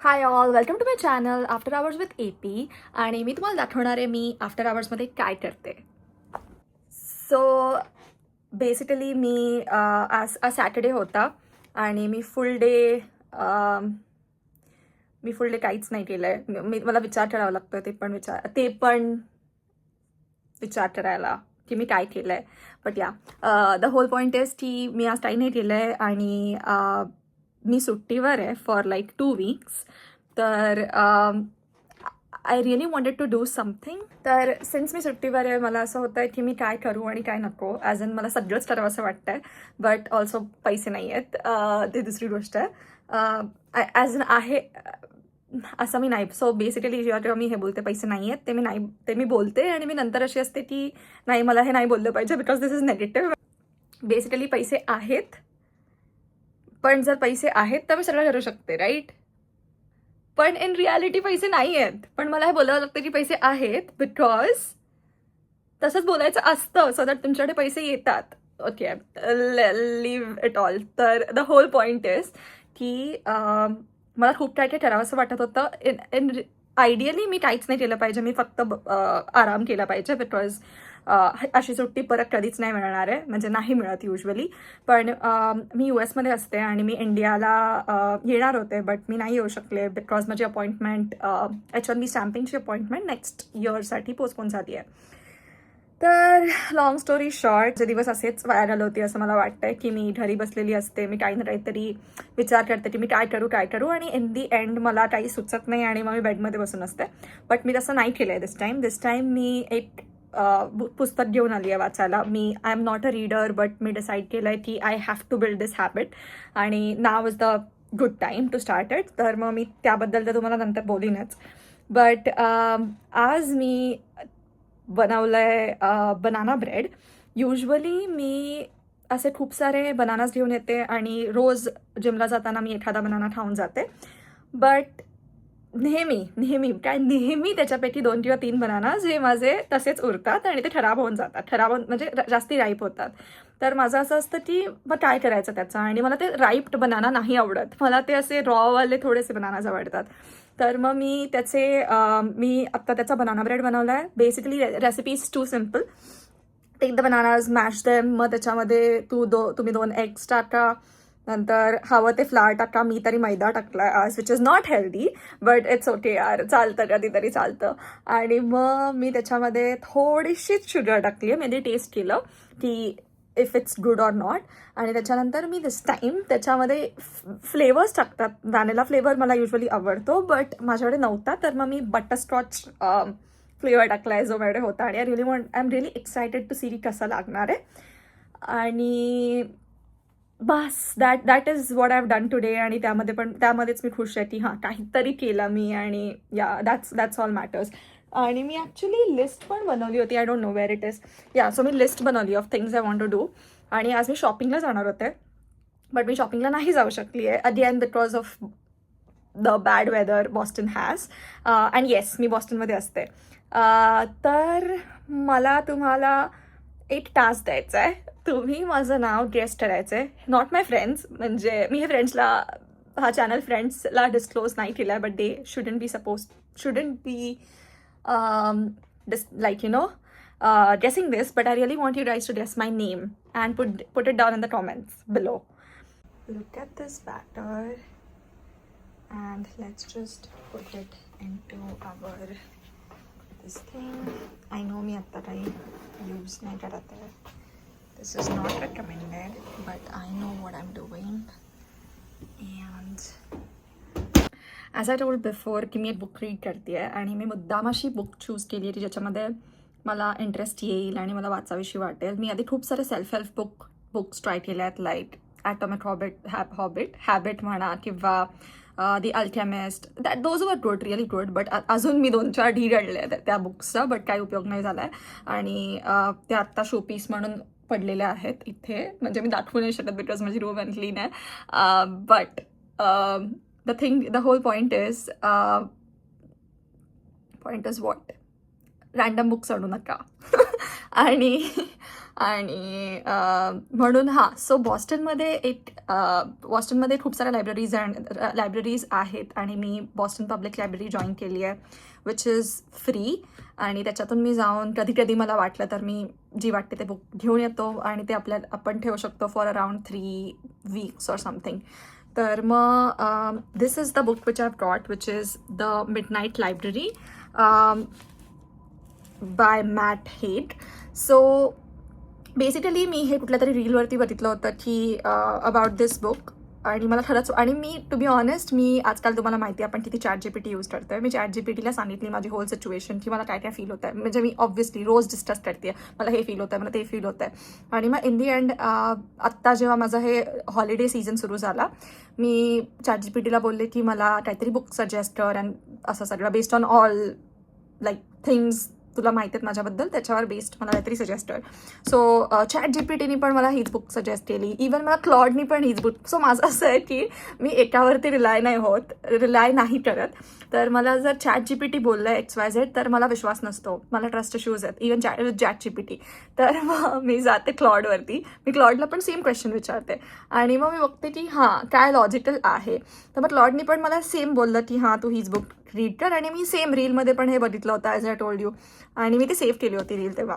High all, welcome to my channel after hours with AP. आणि मी तुम्हाला दाखवणार आहे मी आफ्टर आवर्समध्ये काय करते. सो बेसिकली मी आज सॅटर्डे होता आणि मी फुल डे काहीच नाही केलं आहे. मला विचार करावा लागतो ते पण विचार करायला की मी काय केलं आहे. बट या द होल पॉईंट इज की मी आज काही नाही केलं आहे आणि मी सुट्टीवर आहे फॉर लाईक 2 वीक्स. तर I really wanted to do something. तर सिन्स मी सुट्टीवर आहे मला असं होतं आहे की मी काय करू आणि काय नको. ॲज इन मला सगळंच करावं असं वाटतं आहे, बट ऑल्सो पैसे नाही आहेत. ते दुसरी गोष्ट आहे. ॲज इन आहे असं मी नाही. सो बेसिकली जेव्हा मी हे बोलते पैसे नाही आहेत ते मी बोलते आणि मी नंतर अशी असते की नाही, मला हे नाही बोललं पाहिजे because this is negative. Basically पैसे आहेत, पण जर पैसे आहेत तर मी सगळं करू शकते, राईट. पण इन रियालिटी पैसे नाही आहेत, पण मला हे बोलावं लागतं की पैसे आहेत बिकॉज तसंच बोलायचं असतं सो दॅट तुमच्याकडे पैसे येतात. Okay, leave it all. तर द होल पॉईंट इज की मला खूप काय काय करावं असं वाटत होतं. इन आयडियली मी काहीच नाही केलं पाहिजे, मी फक्त आराम केला पाहिजे बिकॉज अशी सुट्टी परत कधीच नाही मिळणार आहे, म्हणजे नाही मिळत युजली. पण मी US मध्ये असते आणि मी इंडियाला येणार होते, बट मी नाही येऊ शकले बिकॉज माझी अपॉइंटमेंट H1B स्टॅम्पिंगची अपॉइंटमेंट नेक्स्ट इयरसाठी पोस्टपोन झाली आहे. तर लॉंग स्टोरी शॉर्ट, जे दिवस असेच वाया घालवते होती असं मला वाटतंय की मी घरी बसलेली असते, मी काही ना काहीतरी विचार करते की मी काय करू आणि इन दी एंड मला काही सुचत नाही आणि मग मी बेडमध्ये बसून असते. बट मी तसं नाही केलं आहे दिस टाईम मी एक पुस्तक घेऊन आली आहे वाचायला. I am not a reader, but मी डिसाईड केलं आहे की I have to build this habit आणि now is the good time to start it. तर मग मी त्याबद्दल तर तुम्हाला नंतर बोलीनच. बट आज मी बनवलं आहे बनाना ब्रेड. युजली मी असे खूप सारे बनानास घेऊन येते आणि रोज जिमला जाताना मी एखादा बनाना खाऊन जाते. बट नेहमी त्याच्यापैकी 2 किंवा 3 बनाना जे माझे तसेच उरतात आणि ते खराब होऊन जातात. म्हणजे जास्ती राईप होतात. तर माझं असं असतं की मग काय करायचं त्याचं, आणि मला ते राईप्ड बनाना नाही आवडत. मला ते असे रॉवाले थोडेसे बनानाज आवडतात. तर मग मी आत्ता त्याचा बनाना ब्रेड बनवला आहे. Basically recipe is too simple. Take the bananas, mash them, मग त्याच्यामध्ये तुम्ही 2 एग्स टाका, नंतर हवं ते फ्लावर टाका. मी तरी मैदा टाकलाय आज, which is not healthy, but it's okay यार, चालतं कधीतरी चालतं. आणि मग मी त्याच्यामध्ये थोडीशीच शुगर टाकली आहे, म्हणजे टेस्ट केलं की if it's good or not. आणि त्याच्यानंतर मी दिस टाईम त्याच्यामध्ये फ्लेवर्स टाकतात. व्हॅनिला फ्लेवर मला युजली आवडतो, बट माझ्याकडे नव्हता, तर मग मी बटरस्कॉच फ्लेवर टाकला आहे जो माझ्याकडे होता. आणि I am really excited to see कसं लागणार आहे. आणि बस that is what I have done today. आणि त्यामध्येच मी खुश आहे की हां, काहीतरी केलं मी. आणि या दॅट्स ऑल मॅटर्स. आणि मी ॲक्च्युली लिस्ट पण बनवली होती. I don't know where it is. So मी लिस्ट बनवली of things I want to do. आणि आज मी शॉपिंगला जाणार होते, बट मी शॉपिंगला नाही जाऊ शकली आहे again because of the bad weather Boston has. And yes, मी बॉस्टनमध्ये असते. तर मला तुम्हाला एक टास्क द्यायचा आहे. तुम्ही माझं नाव गेस करायचं आहे. नॉट माय फ्रेंड्स, म्हणजे मी हे हा चॅनल फ्रेंड्सला डिस्क्लोज नाही केला आहे, but they shouldn't be like guessing this, but I really want you guys to guess my name and put it down in the comments below. Look at this batter and let's just put it into our this thing. I know मी आता काही use नाही करत आहे. This is not recommended, but I know what I'm doing. And as I told before की मी एक book read करते आहे आणि मी मुद्दाम अशी बुक चूज केली आहे की ज्याच्यामध्ये मला इंटरेस्ट येईल आणि मला वाचावीशी वाटेल. मी आधी खूप सारे सेल्फ हेल्प बुक्स ट्राय केले आहेत, लाईक ॲटॉमिक हॅबिट म्हणा किंवा the alchemist. Those are good, really good. But अजून मी 2-4 ढीगळले आहेत त्या बुक्सचा, बट काही उपयोग नाही झाला आहे. आणि ते आत्ता शोपीस म्हणून पडलेले आहेत इथे, म्हणजे मी दाखवू नाही शकत बिकॉज माझी रूम अँड क्लीन आहे. But the whole point is what? Random books आणू नका. आणि आणि म्हणून हां, सो बॉस्टनमध्ये खूप साऱ्या लायब्ररीज आहेत आणि मी बॉस्टन पब्लिक लायब्ररी जॉईन केली आहे, विच इज फ्री. आणि त्याच्यातून मी जाऊन कधी कधी मला वाटलं तर मी जी वाटते ते बुक घेऊन येतो आणि ते आपण ठेवू शकतो for around 3 weeks or something. तर मग this is the book which I got, which is the midnight library by Matt Haig. So basically मी हे कुठल्या तरी रीलवरती बघितलं होतं की अबाउट दिस बुक, आणि मला खरंच, आणि मी टू बी ऑनेस्ट, मी आजकाल तुम्हाला माहिती आहे आपण किती ChatGPT यूज करतो आहे. मी ChatGPTला सांगितली माझी होल सिच्युएशन की मला काय काय फील होतं आहे. म्हणजे मी ऑब्व्हियसली रोज डिस्कस करते, मला हे फील होतं आहे, मला ते फील होतं आहे. आणि मग इन दी एंड आत्ता जेव्हा माझं हे हॉलिडे सीझन सुरू झाला, मी ChatGPTला बोलले की मला काहीतरी बुक सजेस्ट कर, अँड असं सगळं based on all like things तुला माहिती आहेत माझ्याबद्दल, त्याच्यावर बेस्ड मला काहीतरी सजेस्ट कर. सो ChatGPTनी पण मला हीच बुक सजेस्ट केली, इवन मला क्लॉडनी पण हीच बुक. सो माझं असं आहे की मी एकावरती रिलाय नाही करत. तर मला जर ChatGPT बोललं XYZ तर मला विश्वास नसतो, मला ट्रस्ट इश्यूज आहेत इवन ChatGPT. तर मग मी जाते क्लॉडवरती, मी क्लॉडला पण सेम क्वेश्चन विचारते आणि मग मी बघते की हां काय लॉजिकल आहे. तर मग क्लॉडनी पण मला सेम बोललं की हां तू हीच बुक रीड कर, आणि मी सेम रीलमध्ये पण हे बघितलं होतं ॲज आय टोल्ड यू, आणि मी ती सेव्ह केली होती रील तेव्हा.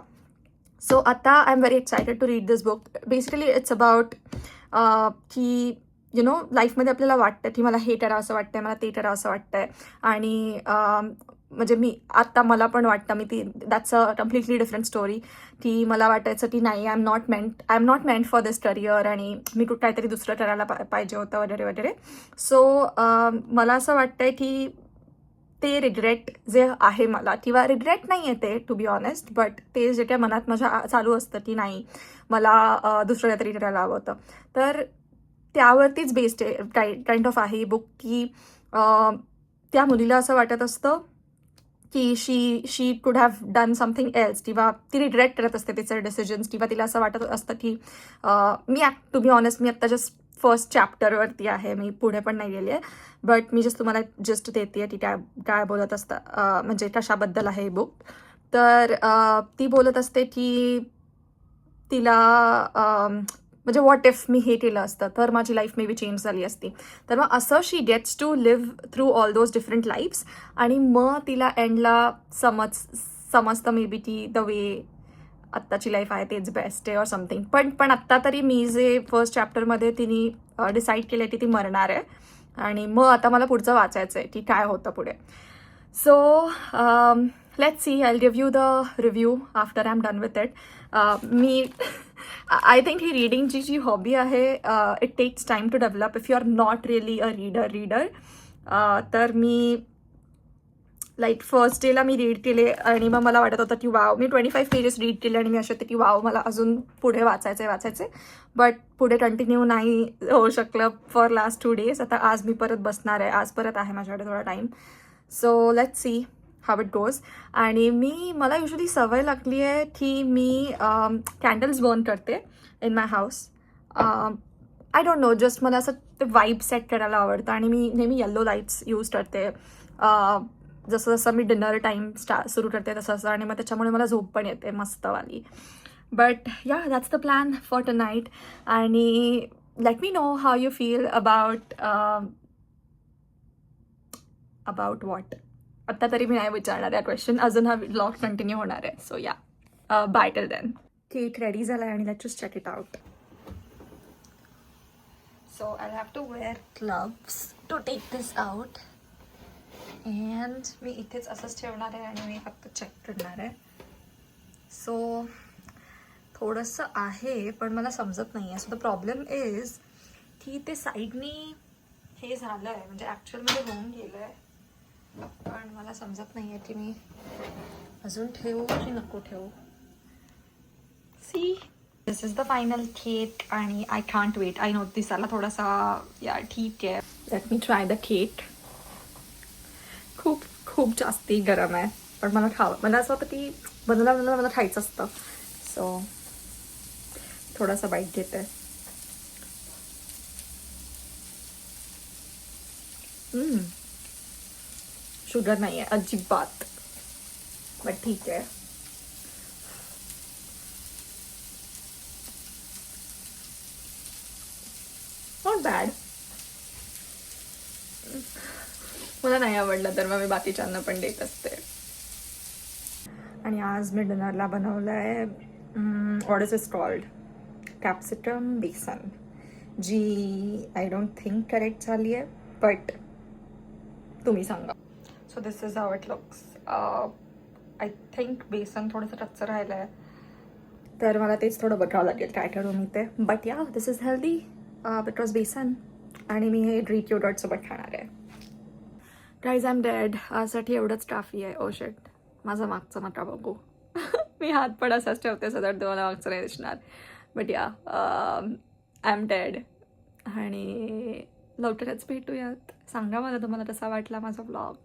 सो आता I am very excited to read this book. Basically it's about की लाईफमध्ये आपल्याला वाटतं की मला हे करावं असं वाटतंय, मला ते करावं असं वाटतंय, आणि म्हणजे आत्ता मला पण वाटतं, that's a completely different story, की मला वाटायचं की नाही, I am not meant for this career, आणि मी काहीतरी दुसरं करायला पाहिजे होतं वगैरे वगैरे. सो मला असं वाटतंय की ते रिग्रेट जे आहे मला, किंवा रिग्रेट नाही आहे ते टू बी ऑनेस्ट, बट ते जे काय मनात माझ्या चालू असतं की नाही मला दुसरं काहीतरी करायला हवं होतं, तर त्यावरतीच बेस्ड काइंड ऑफ आहे ही बुक, की त्या मुलीला असं वाटत असतं की शी कुड हॅव डन समथिंग एल्स, किंवा ती रिग्रेट करत असते तिचे डिसिजन्स, किंवा तिला असं वाटत असतं की टू बी ऑनेस्ट मी आत्ता जस्ट फर्स्ट चॅप्टरवरती आहे, मी पुढे पण नाही गेली आहे, बट मी तुम्हाला जस्ट देते की काय काय बोलत असतं, म्हणजे कशाबद्दल आहे ही बुक. तर ती बोलत असते की तिला म्हणजे व्हॉट इफ मी हे केलं असतं तर माझी लाईफ मे बी चेंज झाली असती. तर मग असं she gets to live through all those different lifes, आणि मग तिला एंडला समजतं मे बी की द वे आत्ताची लाईफ आहे तेच बेस्ट आहे ऑर समथिंग. पण आत्ता तरी मी जे फर्स्ट चॅप्टरमध्ये तिने डिसाईड केलं की ती मरणार आहे, आणि मग आता मला पुढचं वाचायचं आहे की काय होतं पुढे. So let's see, I give you the review after I am done with it. मी आय थिंक ही रीडिंगची जी हॉबी आहे, it takes time to develop if you are not really a reader. तर मी लाईक फर्स्ट डेला me read केले, आणि मग मला वाटत होतं की वाव, मी 25 पेजेस रीड केले, आणि मी असे होते की वाव मला अजून पुढे वाचायचे, बट पुढे कंटिन्यू नाही होऊ शकलं फॉर लास्ट 2 days. आता आज मी परत बसणार आहे, आज परत आहे माझ्याकडे थोडा time. So let's see how it goes. आणि मला युजली सवय लागली आहे की मी कॅन्डल्स बर्न करते in my house. I don't know, just मला असं ते वाईब सेट करायला आवडतं, आणि मी नेहमी येल्लो लाईट्स यूज करते जसं जसं मी डिनर टाईम सुरू करते तसं, आणि मग त्याच्यामुळे मला झोप पण येते मस्तवाली. बट या, दॅट्स द प्लॅन फॉर टुनाईट. आणि let me know how you feel about what. आत्ता तरी मी नाही विचारणार या क्वेश्चन, अजून हा व्लॉग कंटिन्यू होणार आहे. So yeah, bye till then. Cake ready झाला आहे, आणि let's just check it out. So I have to wear gloves to take this out, and मी इथेच असंच ठेवणार आहे, आणि मी फक्त चेक करणार आहे. सो थोडंसं आहे, पण मला समजत नाही आहे. सो द प्रॉब्लेम इज की ते साईडनी हे झालं आहे, म्हणजे ॲक्च्युअलमध्ये होऊन गेलं आहे, पण मला समजत नाही आहे की मी अजून ठेवू की नको ठेवू. See, this is the final cake, आणि I can't wait. I know दिसायला थोडासा या ठीक आहे. Let me try the cake. खूप खूप जास्ती गरम आहे, पण मला असं होतं की बनवलं मला खायचं असतं. सो थोडासा बाईट घेते. शुगर नाही आहे अजिबात, बट ठीक आहे. मला नाही आवडलं तर मग मी बाकीच्यांना पण देत असते. आणि आज मी डिनरला बनवलं आहे what is is called capsicum besan, जी आय डोंट थिंक करेक्ट झाली आहे, बट तुम्ही सांगा. So this is how it looks. I think बेसन थोडंसं कच्चं राहिलं आहे, तर मला तेच थोडं बघावं लागेल काय करू मी ते. बट या दिस इज हेल्दी बिकॉज बेसन. आणि मी हे ग्रीक योगर्टसोबत खाणार आहे. Guys I am dead. आजसाठी एवढंच काफी आहे. ओ शिट, माझा मागचा नका बघू. मी हात पण असाच ठेवते सो दॅट तुम्हाला मागचं नाही दिसणार. बट या आय एम डेड. आणि लवकरच भेटूयात. सांगा मला तुम्हाला कसा वाटला माझा व्लॉग.